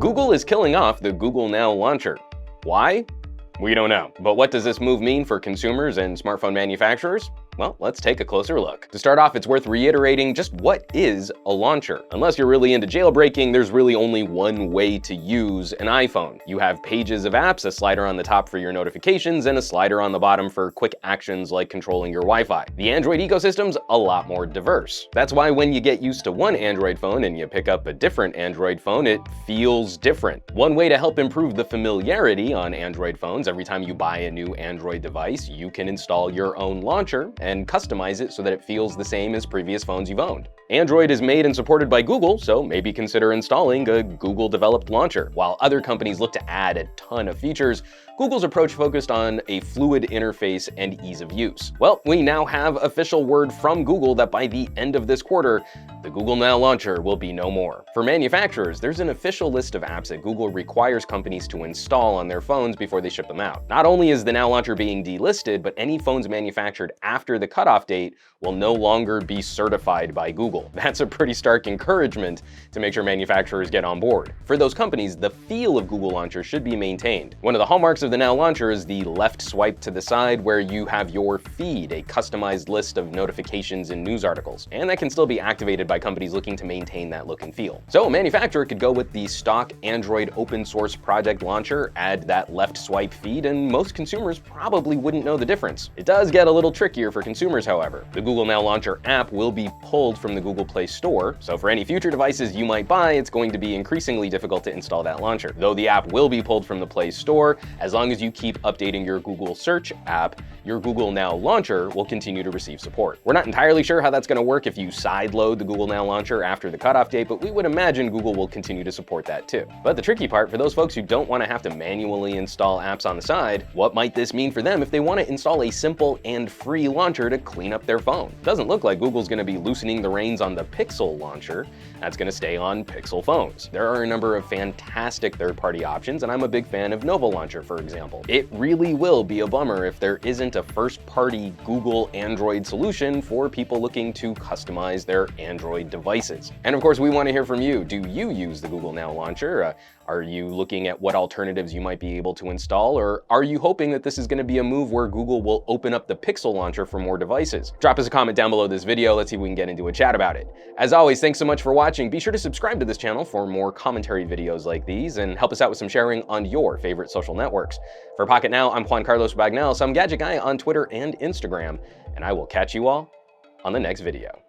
Google is killing off the Google Now launcher. Why? We don't know. But what does this move mean for consumers and smartphone manufacturers? Well, let's take a closer look. To start off, it's worth reiterating just what is a launcher. Unless you're really into jailbreaking, there's really only one way to use an iPhone. You have pages of apps, a slider on the top for your notifications, and a slider on the bottom for quick actions like controlling your Wi-Fi. The Android ecosystem's a lot more diverse. That's why when you get used to one Android phone and you pick up a different Android phone, it feels different. One way to help improve the familiarity on Android phones, every time you buy a new Android device, you can install your own launcher and customize it so that it feels the same as previous phones you've owned. Android is made and supported by Google, so maybe consider installing a Google-developed launcher. While other companies look to add a ton of features, Google's approach focused on a fluid interface and ease of use. Well, we now have official word from Google that by the end of this quarter, the Google Now launcher will be no more. For manufacturers, there's an official list of apps that Google requires companies to install on their phones before they ship them out. Not only is the Now launcher being delisted, but any phones manufactured after the cutoff date will no longer be certified by Google. That's a pretty stark encouragement to make sure manufacturers get on board. For those companies, the feel of Google Launcher should be maintained. One of the hallmarks of the Now launcher is the left swipe to the side where you have your feed, a customized list of notifications and news articles. And that can still be activated by companies looking to maintain that look and feel. So a manufacturer could go with the stock Android open source project launcher, add that left swipe feed, and most consumers probably wouldn't know the difference. It does get a little trickier for consumers, however. The Google Now launcher app will be pulled from the Google Play Store, so for any future devices you might buy, it's going to be increasingly difficult to install that launcher. Though the app will be pulled from the Play Store, as long as you keep updating your Google Search app, your Google Now launcher will continue to receive support. We're not entirely sure how that's going to work if you sideload the Google Now launcher after the cutoff date, but we would imagine Google will continue to support that too. But the tricky part, for those folks who don't want to have to manually install apps on the side, what might this mean for them if they want to install a simple and free launcher to clean up their phone? It doesn't look like Google's going to be loosening the reins on the Pixel launcher. That's going to stay on Pixel phones. There are a number of fantastic third-party options, and I'm a big fan of Nova Launcher, for example. It really will be a bummer if there isn't a first-party Google Android solution for people looking to customize their Android devices. And of course, we want to hear from you. Do you use the Google Now launcher? Are you looking at what alternatives you might be able to install, or are you hoping that this is going to be a move where Google will open up the Pixel launcher for more devices? Drop us a comment down below this video. Let's see if we can get into a chat about it. As always, thanks so much for watching. Be sure to subscribe to this channel for more commentary videos like these, and help us out with some sharing on your favorite social networks. For Pocketnow, I'm Juan Carlos Bagnell, some gadget guy on Twitter and Instagram, and I will catch you all on the next video.